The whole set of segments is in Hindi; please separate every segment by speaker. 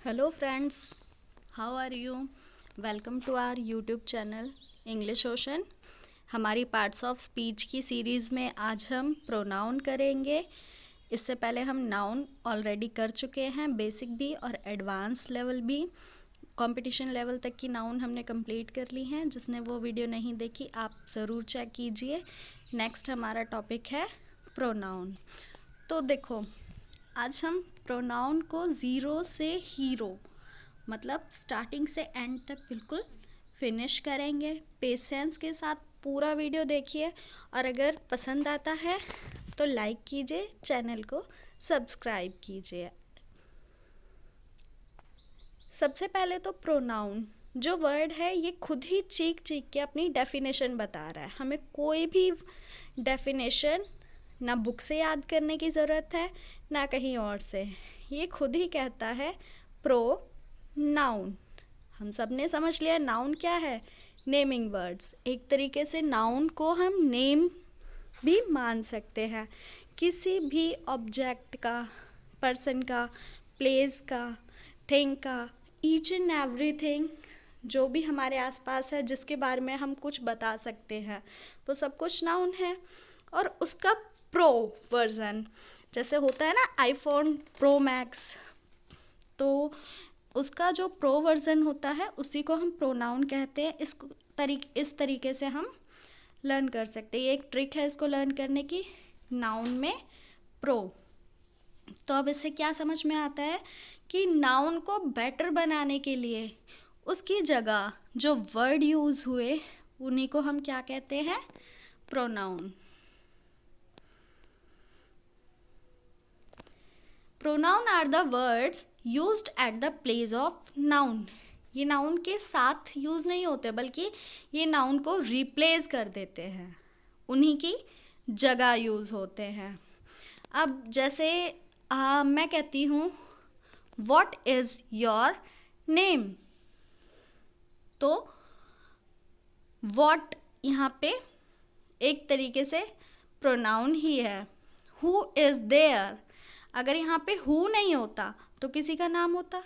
Speaker 1: Hello friends, how are you? Welcome to our YouTube channel English Ocean। हमारी पार्ट्स ऑफ स्पीच की सीरीज़ में आज हम प्रोनाउन करेंगे। इससे पहले हम नाउन ऑलरेडी कर चुके हैं, बेसिक भी और एडवांस लेवल भी। कंपटीशन लेवल तक की नाउन हमने कंप्लीट कर ली हैं। जिसने वो वीडियो नहीं देखी आप ज़रूर चेक कीजिए। नेक्स्ट हमारा टॉपिक है प्रोनाउन। तो देखो, आज हम प्रोनाउन को ज़ीरो से हीरो मतलब स्टार्टिंग से एंड तक बिल्कुल फिनिश करेंगे। पेशेंस के साथ पूरा वीडियो देखिए और अगर पसंद आता है तो लाइक कीजिए, चैनल को सब्सक्राइब कीजिए। सबसे पहले तो प्रोनाउन जो वर्ड है ये खुद ही चीख चीख के अपनी डेफिनेशन बता रहा है। हमें कोई भी डेफिनेशन ना बुक से याद करने की ज़रूरत है ना कहीं और से। ये खुद ही कहता है प्रोनाउन। हम सब ने समझ लिया नाउन क्या है, नेमिंग वर्ड्स। एक तरीके से नाउन को हम नेम भी मान सकते हैं, किसी भी ऑब्जेक्ट का, पर्सन का, प्लेस का, थिंग का, ईच एंड एवरीथिंग जो भी हमारे आसपास है जिसके बारे में हम कुछ बता सकते हैं वो सब कुछ नाउन है। और उसका प्रो वर्जन जैसे होता है ना आईफोन प्रो मैक्स, तो उसका जो प्रो वर्जन होता है उसी को हम प्रोनाउन कहते हैं। इस तरीके से हम लर्न कर सकते हैं। ये एक ट्रिक है इसको लर्न करने की, नाउन में प्रो। तो अब इससे क्या समझ में आता है कि नाउन को बेटर बनाने के लिए उसकी जगह जो वर्ड यूज़ हुए उन्हीं को हम क्या कहते हैं, pronoun. Pronoun are the words used at the place of noun. ये नाउन के साथ यूज़ नहीं होते बल्कि ये नाउन को रिप्लेस कर देते हैं, उन्हीं की जगह यूज़ होते हैं। अब जैसे मैं कहती हूँ व्हाट इज़ योर नेम, तो व्हाट यहाँ पे एक तरीके से प्रोनाउन ही है। हु इज़ देयर, अगर यहाँ पे हु नहीं होता तो किसी का नाम होता।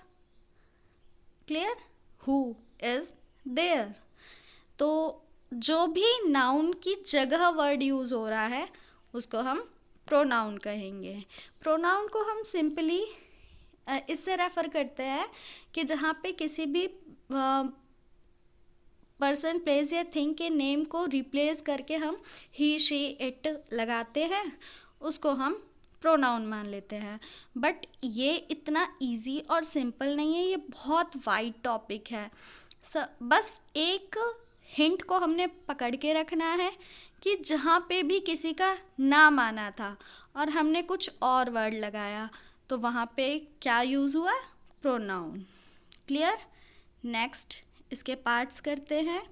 Speaker 1: Clear, who is there. तो जो भी नाउन की जगह वर्ड यूज़ हो रहा है उसको हम प्रोनाउन कहेंगे। प्रोनाउन को हम सिंपली इससे रेफ़र करते हैं कि जहाँ पे किसी भी पर्सन, प्लेस या थिंग के नेम को रिप्लेस करके हम ही, शी, इट लगाते हैं उसको हम प्रोनाउन मान लेते हैं। बट ये इतना इजी और सिंपल नहीं है, ये बहुत वाइड टॉपिक है। बस एक हिंट को हमने पकड़ के रखना है कि जहाँ पे भी किसी का नाम आना था और हमने कुछ और वर्ड लगाया तो वहाँ पे क्या यूज़ हुआ, प्रोनाउन। क्लियर। नेक्स्ट इसके पार्ट्स करते हैं।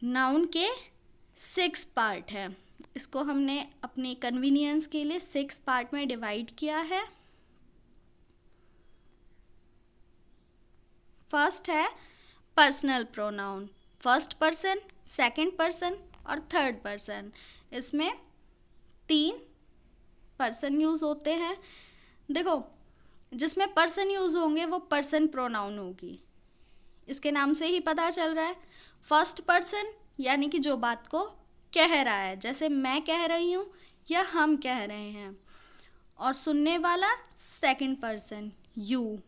Speaker 1: नाउन के 6 पार्ट हैं, इसको हमने अपनी कन्वीनियंस के लिए 6 पार्ट में डिवाइड किया है। फर्स्ट है personal pronoun, first person, second person और थर्ड पर्सन। इसमें 3 पर्सन यूज़ होते हैं। देखो, जिसमें पर्सन यूज़ होंगे वो पर्सन प्रोनाउन होगी, इसके नाम से ही पता चल रहा है। फर्स्ट पर्सन यानी कि जो बात को कह रहा है, जैसे मैं कह रही हूँ या हम कह रहे हैं। और सुनने वाला second person, you.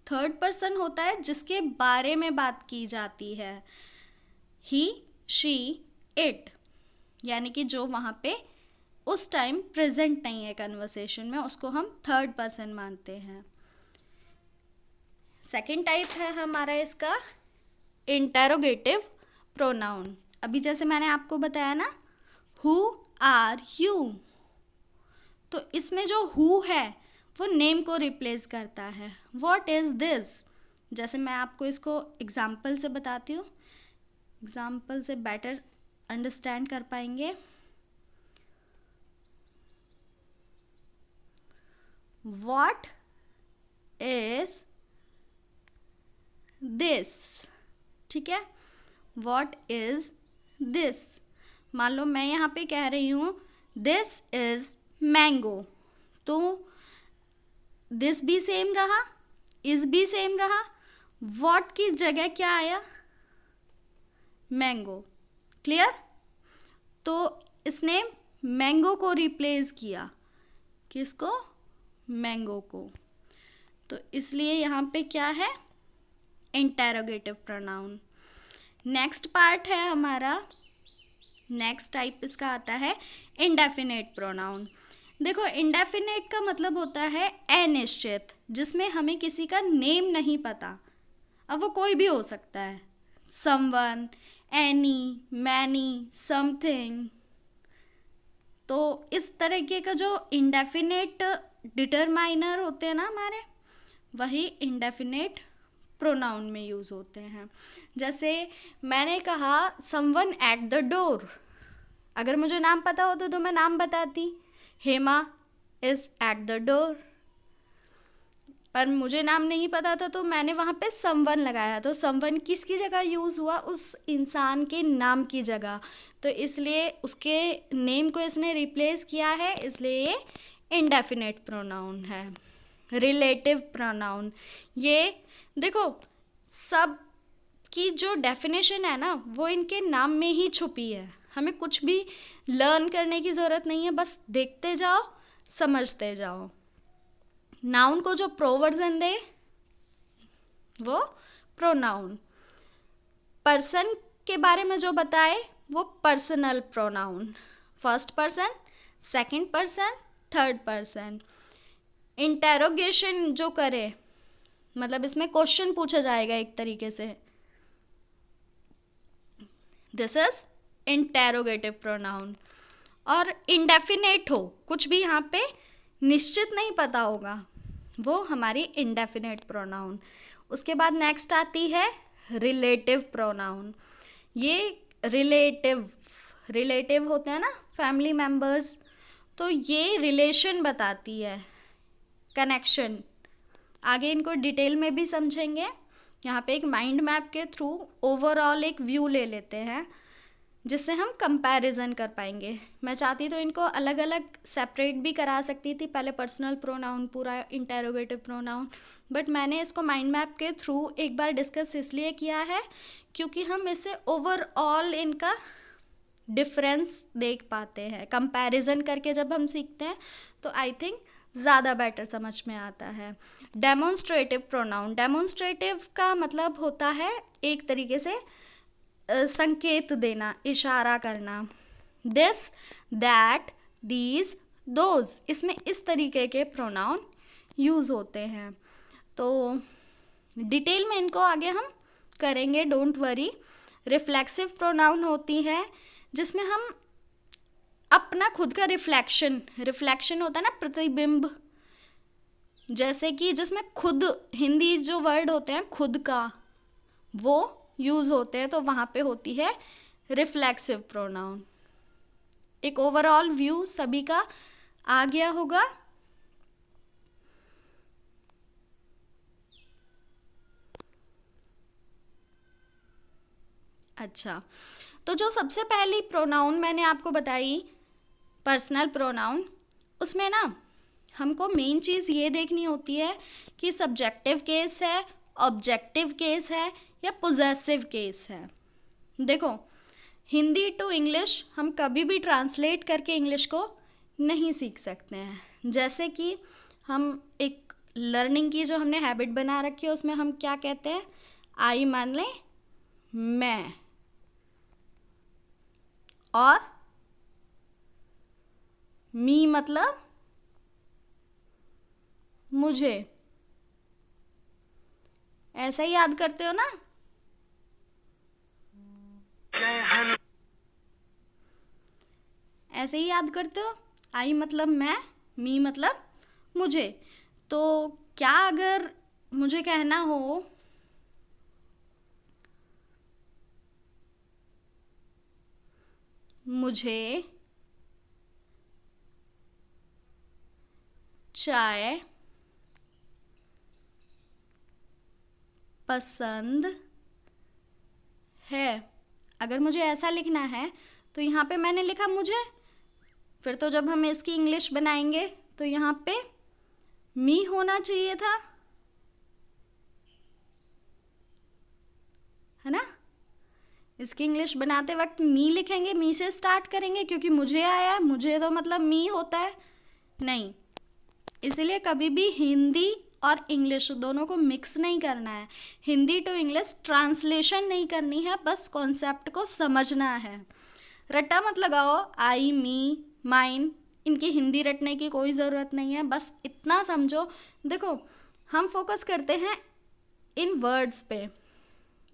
Speaker 1: Third person होता है जिसके बारे में बात की जाती है, ही, शी, इट, यानी कि जो वहाँ पे उस टाइम प्रेजेंट नहीं है कन्वर्सेशन में, उसको हम थर्ड पर्सन मानते हैं। सेकेंड टाइप है हमारा इसका इंटेरोगेटिव प्रोनाउन। अभी जैसे मैंने आपको बताया ना, हु आर यू, तो इसमें जो हु है वो नेम को रिप्लेस करता है। व्हाट इज़ दिस, जैसे मैं आपको इसको एग्जाम्पल से बताती हूँ, एग्जाम्पल से बेटर अंडरस्टैंड कर पाएंगे। व्हाट इज दिस, ठीक है। व्हाट इज दिस, मान लो मैं यहाँ पे कह रही हूँ दिस इज मैंगो, तो दिस भी सेम रहा, इज भी सेम रहा, वॉट की जगह क्या आया, मैंगो। क्लियर? तो इसने मैंगो को रिप्लेस किया, किसको, मैंगो को। तो इसलिए यहाँ पे क्या है, इंटेरोगेटिव प्रोनाउन। नेक्स्ट पार्ट है हमारा, नेक्स्ट टाइप इसका आता है इंडेफिनेट प्रोनाउन। देखो, इंडेफिनेट का मतलब होता है अनिश्चित, जिसमें हमें किसी का नेम नहीं पता। अब वो कोई भी हो सकता है, समवन, एनी, मैनी, समथिंग। तो इस तरीके का जो इंडेफिनेट डिटरमाइनर होते हैं ना हमारे, वही इंडेफिनेट प्रोनाउन में यूज़ होते हैं। जैसे मैंने कहा समवन एट द डोर, अगर मुझे नाम पता होता तो मैं नाम बताती, Hema is at the door. पर मुझे नाम नहीं पता था तो मैंने वहाँ पे समवन लगाया, तो समवन किसकी जगह यूज़ हुआ, उस इंसान के नाम की जगह। तो इसलिए उसके नेम को इसने रिप्लेस किया है, इसलिए ये इंडेफिनेट प्रोनाउन है। रिलेटिव प्रोनाउन, ये देखो सब की जो डेफिनेशन है ना, वो इनके नाम में ही छुपी है। हमें कुछ भी लर्न करने की ज़रूरत नहीं है, बस देखते जाओ, समझते जाओ। नाउन को जो प्रोवर्जन दे वो प्रोनाउन, पर्सन के बारे में जो बताए वो personal pronoun, first person, second person, third person. Interrogation जो करे, मतलब इसमें क्वेश्चन पूछा जाएगा एक तरीके से, दिस इज इंटेरोगेटिव प्रोनाउन। और इंडेफिनेट हो, कुछ भी यहाँ पे निश्चित नहीं पता होगा, वो हमारी इंडेफिनेट प्रोनाउन। उसके बाद नेक्स्ट आती है रिलेटिव प्रोनाउन। ये रिलेटिव होते हैं ना, फैमिली मेम्बर्स, तो ये रिलेशन बताती है, कनेक्शन। आगे इनको डिटेल में भी समझेंगे। यहाँ पे एक माइंड मैप के थ्रू ओवरऑल एक व्यू ले लेते हैं, जिससे हम कंपैरिजन कर पाएंगे। मैं चाहती तो इनको अलग अलग सेपरेट भी करा सकती थी, पहले पर्सनल प्रोनाउन, पूरा इंटेरोगेटिव प्रोनाउन, बट मैंने इसको माइंड मैप के थ्रू एक बार डिस्कस इसलिए किया है क्योंकि हम इससे ओवरऑल इनका डिफरेंस देख पाते हैं। कंपैरिजन करके जब हम सीखते हैं तो आई थिंक ज़्यादा बेटर समझ में आता है। डेमोन्स्ट्रेटिव प्रोनाउन, डेमोन्स्ट्रेटिव का मतलब होता है एक तरीके से संकेत देना, इशारा करना, दिस, दैट, दीज, दोज, इसमें इस तरीके के प्रोनाउन यूज़ होते हैं। तो डिटेल में इनको आगे हम करेंगे, डोंट वरी। रिफ्लेक्सिव प्रोनाउन होती है जिसमें हम अपना खुद का रिफ्लेक्शन होता है ना, प्रतिबिंब, जैसे कि जिसमें खुद, हिंदी जो वर्ड होते हैं खुद का, वो यूज़ होते हैं, तो वहाँ पे होती है रिफ्लेक्सिव प्रोनाउन। एक ओवरऑल व्यू सभी का आ गया होगा। अच्छा, तो जो सबसे पहली प्रोनाउन मैंने आपको बताई, पर्सनल प्रोनाउन, उसमें ना हमको मेन चीज़ ये देखनी होती है कि सब्जेक्टिव केस है, ऑब्जेक्टिव केस है या पोजेसिव केस है। देखो, हिंदी टू इंग्लिश हम कभी भी ट्रांसलेट करके इंग्लिश को नहीं सीख सकते हैं। जैसे कि हम एक लर्निंग की जो हमने हैबिट बना रखी है, उसमें हम क्या कहते हैं, आई मान लें मैं, और मी मतलब मुझे, ऐसा ही याद करते हो ना। ऐसे ही याद करते हो, आई मतलब मैं, मी मतलब मुझे। तो क्या अगर मुझे कहना हो मुझे चाय पसंद है, अगर मुझे ऐसा लिखना है तो यहाँ पे मैंने लिखा मुझे, फिर तो जब हम इसकी इंग्लिश बनाएंगे तो यहाँ पे मी होना चाहिए था, है ना। इसकी इंग्लिश बनाते वक्त मी लिखेंगे, मी से स्टार्ट करेंगे क्योंकि मुझे आया, मुझे तो मतलब मी होता है नहीं। इसलिए कभी भी हिंदी और इंग्लिश दोनों को मिक्स नहीं करना है। हिंदी टू इंग्लिश ट्रांसलेशन नहीं करनी है, बस कॉन्सेप्ट को समझना है। रट्टा मत लगाओ, आई, मी, माइन, इनकी हिंदी रटने की कोई ज़रूरत नहीं है। बस इतना समझो। देखो, हम फोकस करते हैं इन वर्ड्स पे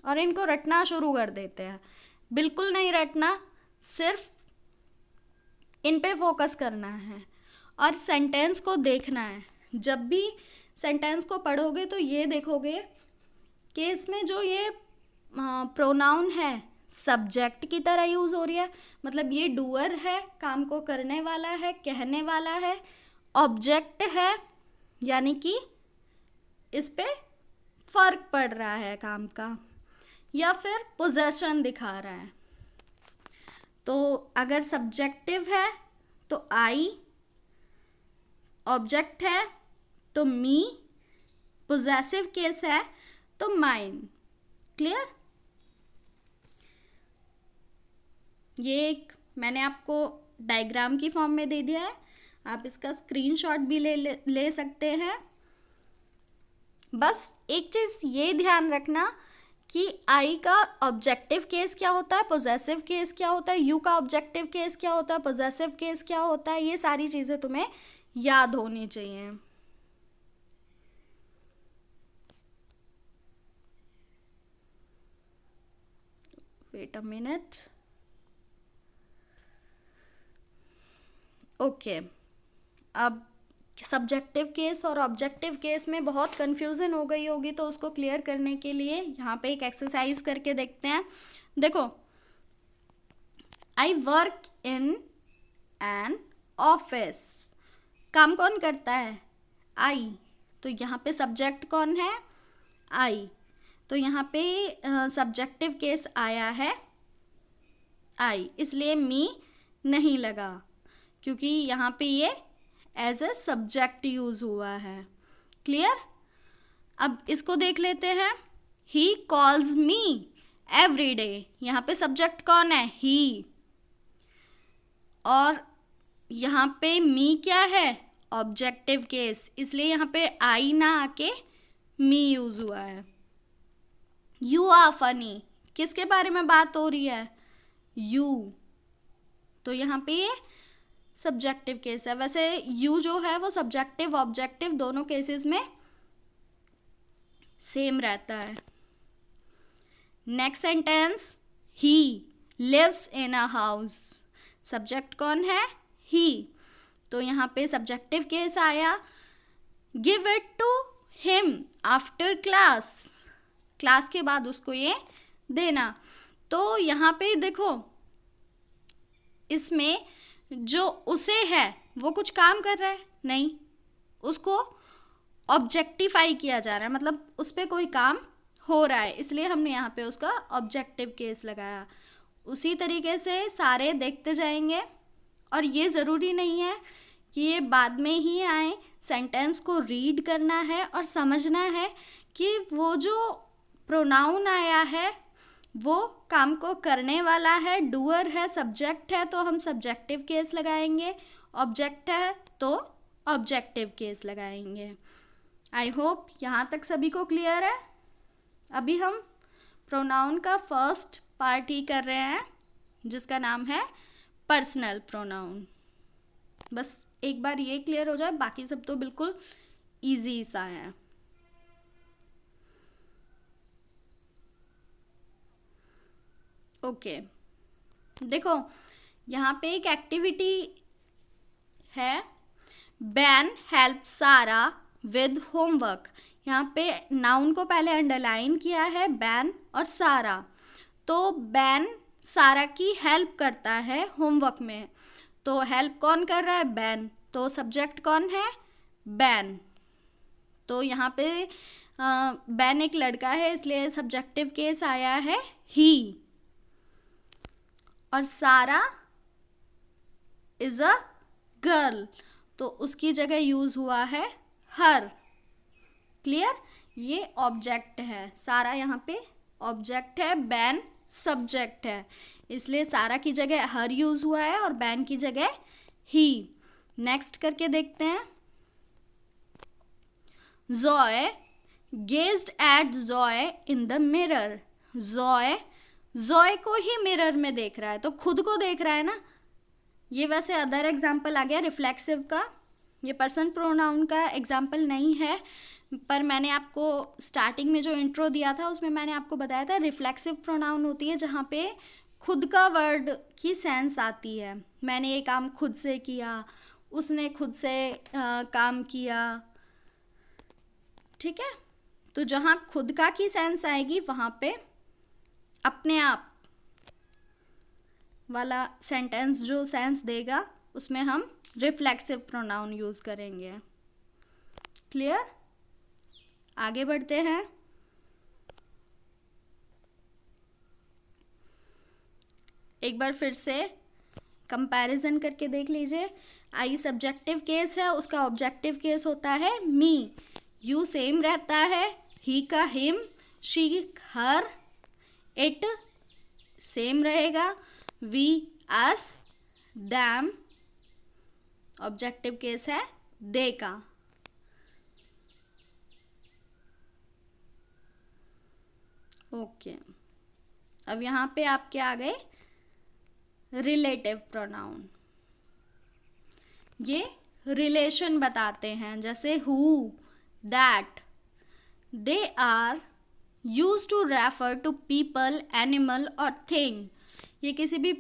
Speaker 1: और इनको रटना शुरू कर देते हैं। बिल्कुल नहीं रटना, सिर्फ इन पे फोकस करना है और सेंटेंस को देखना है। जब भी सेंटेंस को पढ़ोगे तो ये देखोगे कि इसमें जो ये प्रोनाउन है सब्जेक्ट की तरह यूज़ हो रही है, मतलब ये डूअर है, काम को करने वाला है, कहने वाला है। ऑब्जेक्ट है यानी कि इस पे फर्क पड़ रहा है काम का, या फिर पोजेशन दिखा रहा है। तो अगर सब्जेक्टिव है तो आई, ऑब्जेक्ट है तो मी, पोजेसिव केस है तो माइन। क्लियर? ये एक मैंने आपको डायग्राम की फॉर्म में दे दिया है, आप इसका स्क्रीनशॉट भी ले सकते हैं। बस एक चीज़ ये ध्यान रखना कि आई का ऑब्जेक्टिव केस क्या होता है, पोजेसिव केस क्या होता है, यू का ऑब्जेक्टिव केस क्या होता है, पोजेसिव केस क्या होता है, ये सारी चीज़ें तुम्हें याद होनी चाहिए। Wait a minute. ओके, अब सब्जेक्टिव केस और ऑब्जेक्टिव केस में बहुत कन्फ्यूज़न हो गई होगी, तो उसको क्लियर करने के लिए यहाँ पे एक एक्सरसाइज करके देखते हैं। देखो, I work in an office. काम कौन करता है? आई। तो यहाँ पे सब्जेक्ट कौन है? आई। तो यहाँ पे सब्जेक्टिव केस आया है आई, इसलिए मी नहीं लगा क्योंकि यहाँ पे ये एज ए सब्जेक्ट यूज़ हुआ है। क्लियर? अब इसको देख लेते हैं। He calls me every day. यहाँ पे सब्जेक्ट कौन है? ही। और यहाँ पे मी क्या है? ऑब्जेक्टिव केस, इसलिए यहाँ पे आई ना आके मी यूज़ हुआ है। यू आर फनी, किसके बारे में बात हो रही है? यू। तो यहाँ पे ये सब्जेक्टिव केस है। वैसे यू जो है वो सब्जेक्टिव ऑब्जेक्टिव दोनों केसेस में सेम रहता है। Next sentence, he lives in a house. Subject कौन है? ही। तो यहाँ पे सब्जेक्टिव केस आया, give it to him after class. Class के बाद उसको ये देना। तो यहाँ पे देखो, इसमें जो उसे है वो कुछ काम कर रहा है नहीं, उसको ऑब्जेक्टिफाई किया जा रहा है, मतलब उस पर कोई काम हो रहा है, इसलिए हमने यहाँ पे उसका ऑब्जेक्टिव केस लगाया। उसी तरीके से सारे देखते जाएंगे और ये ज़रूरी नहीं है कि ये बाद में ही आए। सेंटेंस को रीड करना है और समझना है कि वो जो प्रोनाउन आया है वो काम को करने वाला है, डूअर है, सब्जेक्ट है तो हम सब्जेक्टिव केस लगाएंगे, ऑब्जेक्ट है तो ऑब्जेक्टिव केस लगाएंगे। आई होप यहाँ तक सभी को क्लियर है। अभी हम प्रोनाउन का फर्स्ट पार्ट ही कर रहे हैं जिसका नाम है पर्सनल प्रोनाउन। बस एक बार ये क्लियर हो जाए, बाकी सब तो बिल्कुल इजी सा है। ओके, देखो यहाँ पे एक एक्टिविटी है, बैन हेल्प सारा विद होमवर्क। यहाँ पे नाउन को पहले अंडरलाइन किया है, बैन और सारा। तो बैन सारा की हेल्प करता है होमवर्क में। तो हेल्प कौन कर रहा है? बैन। तो सब्जेक्ट कौन है? बैन। तो यहाँ पे बैन एक लड़का है, इसलिए सब्जेक्टिव केस आया है ही। और सारा इज अ गर्ल, तो उसकी जगह यूज़ हुआ है हर। क्लियर? ये ऑब्जेक्ट है, सारा यहाँ पे ऑब्जेक्ट है, बैन सब्जेक्ट है, इसलिए सारा की जगह हर यूज हुआ है और बैन की जगह ही। नेक्स्ट करके देखते हैं। Joy gazed at Joy in the mirror. Joy को ही मिरर में देख रहा है, तो खुद को देख रहा है ना। ये वैसे अदर एग्जाम्पल आ गया रिफ्लेक्सिव का, ये पर्सन प्रोनाउन का एग्जाम्पल नहीं है, पर मैंने आपको स्टार्टिंग में जो इंट्रो दिया था उसमें मैंने आपको बताया था रिफ्लेक्सिव प्रोनाउन होती है जहाँ पे खुद का वर्ड की सेंस आती है। मैंने ये काम खुद से किया, उसने खुद से काम किया, ठीक है। तो जहाँ खुद का की सेंस आएगी वहाँ पे अपने आप वाला सेंटेंस जो सेंस देगा उसमें हम रिफ्लेक्सिव प्रोनाउन यूज़ करेंगे। क्लियर? आगे बढ़ते हैं। एक बार फिर से कंपैरिजन करके देख लीजिए। आई सब्जेक्टिव केस है, उसका ऑब्जेक्टिव केस होता है मी। यू सेम रहता है, ही का him, she her, it same रहेगा, we us, them objective case है दे का। ओके, अब यहाँ पे आपके आ गए रिलेटिव प्रोनाउन। ये रिलेशन बताते हैं, जैसे who, that, they are use to refer to people, animal और थिंग। ये किसी भी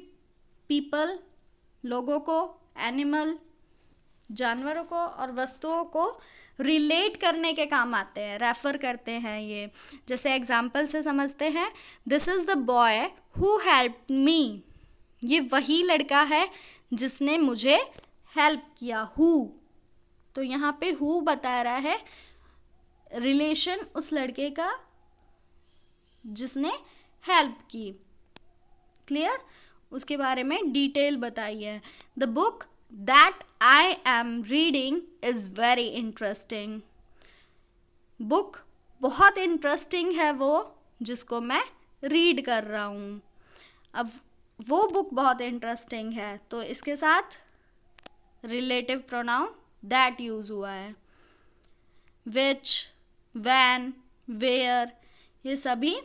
Speaker 1: पीपल, लोगों को, एनिमल जानवरों को और वस्तुओं को रिलेट करने के काम आते हैं, रेफर करते हैं ये। जैसे एग्जाम्पल से समझते हैं, this is the boy who helped me. ये वही लड़का है जिसने मुझे हेल्प किया, हु। तो यहाँ पे हु बता रहा है रिलेशन उस लड़के का जिसने हेल्प की। क्लियर? उसके बारे में डिटेल बताई है। The book that I am reading is very interesting. Book बहुत इंटरेस्टिंग है वो जिसको मैं रीड कर रहा हूँ। अब वो बुक बहुत इंटरेस्टिंग है, तो इसके साथ रिलेटिव प्रोनाउन दैट यूज़ हुआ है। विच, वैन, वेयर, ये सभी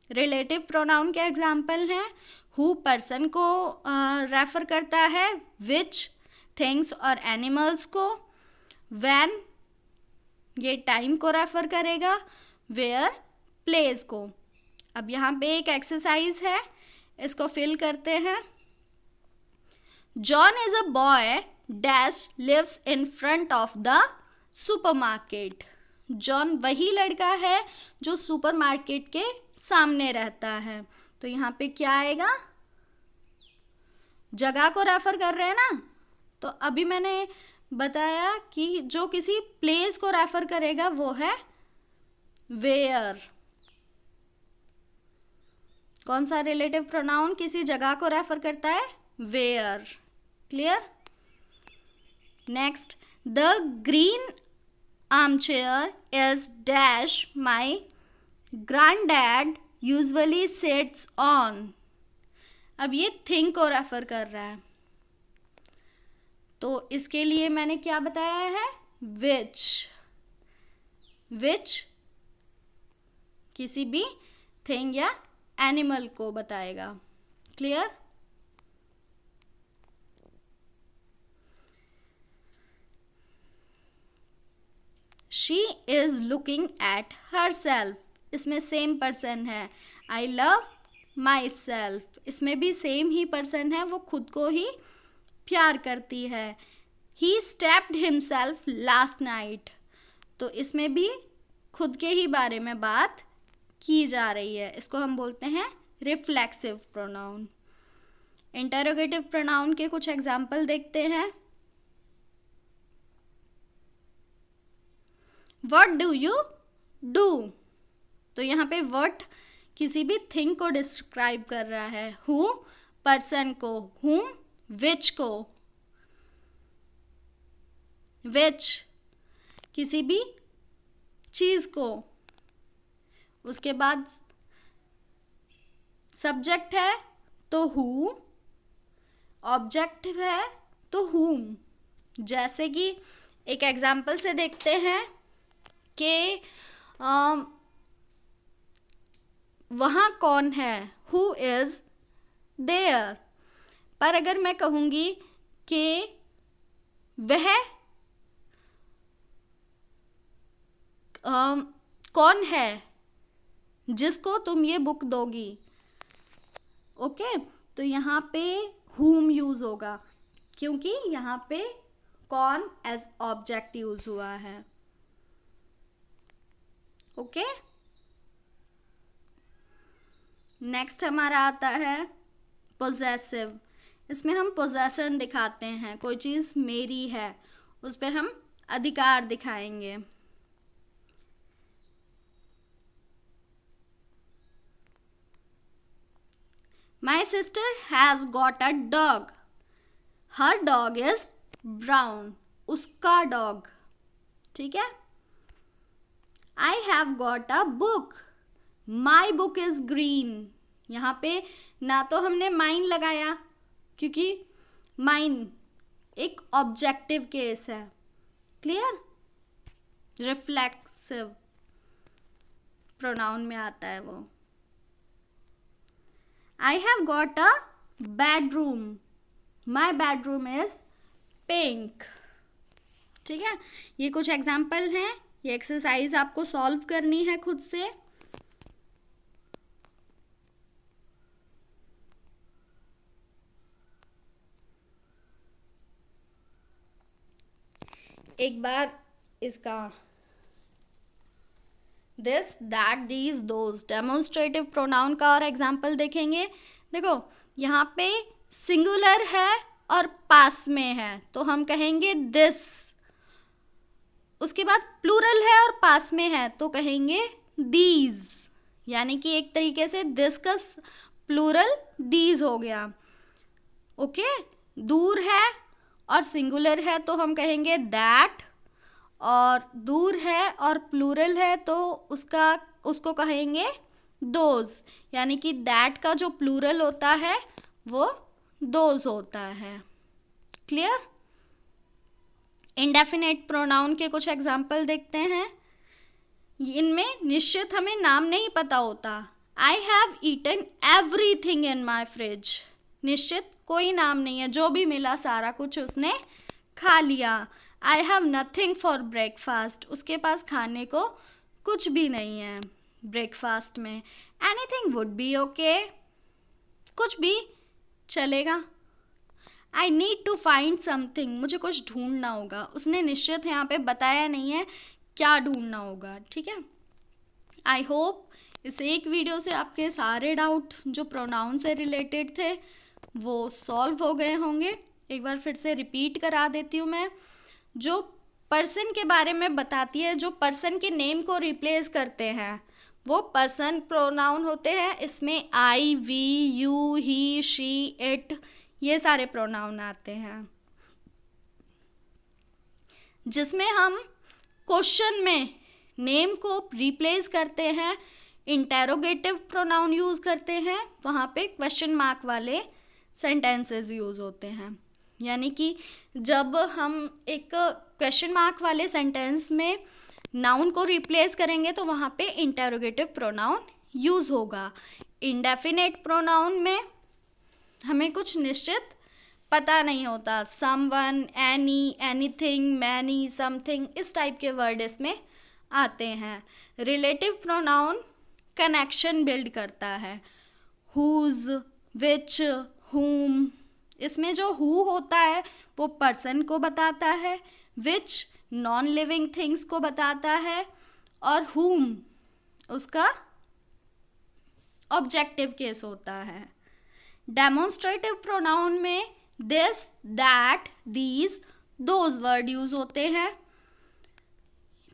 Speaker 1: रिलेटिव प्रोनाउन के एग्जाम्पल हैं। हु पर्सन को रेफर करता है, विच थिंग्स और एनिमल्स को, वैन ये टाइम को रेफर करेगा, वेयर प्लेस को। अब यहाँ पे एक एक्सरसाइज है, इसको फिल करते हैं। John is a boy dash lives in front of the supermarket. John वही लड़का है जो सुपरमार्केट के सामने रहता है। तो यहाँ पे क्या आएगा? जगह को रेफर कर रहे हैं ना, तो अभी मैंने बताया कि जो किसी प्लेस को रेफर करेगा वो है वेयर। कौन सा रिलेटिव प्रोनाउन किसी जगह को रेफर करता है? Where. Clear? Next, the green armchair is dash my granddad usually sits on। अब ये थिंग को रेफर कर रहा है, तो इसके लिए मैंने क्या बताया है? विच। विच किसी भी थिंग या एनिमल को बताएगा। Clear? She is looking at her self. इसमें सेम पर्सन है। आई लव माई सेल्फ, इसमें भी सेम ही पर्सन है, वो खुद को ही प्यार करती है। ही स्टेप्ड हिमसेल्फ लास्ट नाइट, तो इसमें भी खुद के ही बारे में बात की जा रही है। इसको हम बोलते हैं रिफ्लेक्सिव प्रोनाउन। इंटरोगेटिव प्रोनाउन के कुछ एग्जाम्पल देखते हैं। What do you do? तो यहाँ पे what किसी भी थिंग को डिस्क्राइब कर रहा है। who पर्सन को, whom which को, which किसी भी चीज़ को। उसके बाद सब्जेक्ट है तो हु, ऑब्जेक्ट है तो whom। जैसे कि एक एग्जाम्पल से देखते हैं कि वहाँ कौन है, हु इज़ देयर। पर अगर मैं कहूँगी कि वह कौन है जिसको तुम ये बुक दोगी, ओके, तो यहाँ पे whom यूज़ होगा क्योंकि यहाँ पे कौन एज ऑब्जेक्ट यूज़ हुआ है, ओके। नेक्स्ट हमारा आता है पोजेसिव। इसमें हम पोजेशन दिखाते हैं, कोई चीज़ मेरी है उस पर हम अधिकार दिखाएंगे। My sister has got a dog. Her dog is brown. उसका डॉग, ठीक है। I have got a book. My book is green. यहाँ पे ना तो हमने माइन लगाया क्योंकि माइन एक ऑब्जेक्टिव केस है, क्लियर। रिफ्लेक्सिव प्रोनाउन में आता है वो। I have got a bedroom. My bedroom is pink. ठीक है, ये कुछ एग्जाम्पल हैं, ये एक्सरसाइज आपको सॉल्व करनी है खुद से। एक बार इसका this, that, these, those demonstrative pronoun का और एग्जाम्पल देखेंगे। देखो यहाँ पे सिंगुलर है और पास में है तो हम कहेंगे दिस। उसके बाद प्लूरल है और पास में है तो कहेंगे दीज, यानी कि एक तरीके से दिस का प्लूरल दीज हो गया, ओके। दूर है और सिंगुलर है तो हम कहेंगे दैट, और दूर है और प्लूरल है तो उसको कहेंगे दोज, यानी कि दैट का जो प्लूरल होता है वो दोज होता है, क्लियर। इंडेफिनेट प्रोनाउन के कुछ एग्जाम्पल देखते हैं। इनमें निश्चित हमें नाम नहीं पता होता। I have eaten everything in my fridge. निश्चित कोई नाम नहीं है, जो भी मिला सारा कुछ उसने खा लिया। I have nothing for breakfast. उसके पास खाने को कुछ भी नहीं है ब्रेकफास्ट में। Anything would be okay. कुछ भी चलेगा। I need to find something. मुझे कुछ ढूंढना होगा। उसने निश्चित यहाँ पे बताया नहीं है क्या ढूंढना होगा, ठीक है। आई होप इस एक वीडियो से आपके सारे डाउट जो प्रोनाउन से रिलेटेड थे वो सॉल्व हो गए होंगे। एक बार फिर से रिपीट करा देती हूँ मैं। जो पर्सन के बारे में बताती है, जो पर्सन के नेम को रिप्लेस करते हैं वो पर्सन प्रोनाउन होते हैं। इसमें I, we, you, he, she, it ये सारे प्रोनाउन आते हैं। जिसमें हम क्वेश्चन में नेम को रिप्लेस करते हैं, इंटेरोगेटिव प्रोनाउन यूज़ करते हैं, वहाँ पे क्वेश्चन मार्क वाले सेंटेंसेस यूज़ होते हैं। यानी कि जब हम एक क्वेश्चन मार्क वाले सेंटेंस में नाउन को रिप्लेस करेंगे तो वहाँ पे इंटेरोगेटिव प्रोनाउन यूज़ होगा। इंडेफिनेट प्रोनाउन में हमें कुछ निश्चित पता नहीं होता। Someone, any, anything, many, something इस टाइप के वर्ड इसमें आते हैं। रिलेटिव प्रोनाउन कनेक्शन बिल्ड करता है। हुज, विच, हुम। इसमें जो हु होता है वो पर्सन को बताता है, विच नॉन लिविंग थिंग्स को बताता है, और हुम उसका ऑब्जेक्टिव केस होता है। डेमोन्स्ट्रेटिव प्रोनाउन में this, that, these, those word use होते हैं।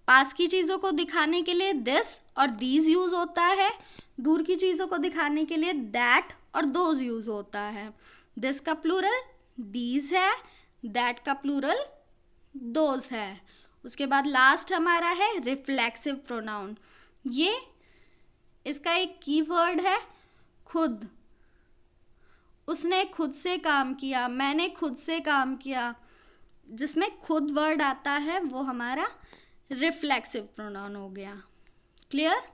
Speaker 1: पास की चीज़ों को दिखाने के लिए दिस और दीज यूज होता है। दूर की चीज़ों को दिखाने के लिए दैट और दोज यूज होता है। दिस का प्लूरल दीज है, दैट का प्लूरल दोज है। उसके बाद लास्ट हमारा है रिफ्लेक्सिव प्रोनाउन। ये इसका एक कीवर्ड है खुद, उसने खुद से काम किया, मैंने खुद से काम किया, जिसमें खुद वर्ड आता है वो हमारा रिफ्लेक्सिव प्रोनाउन हो गया। क्लियर?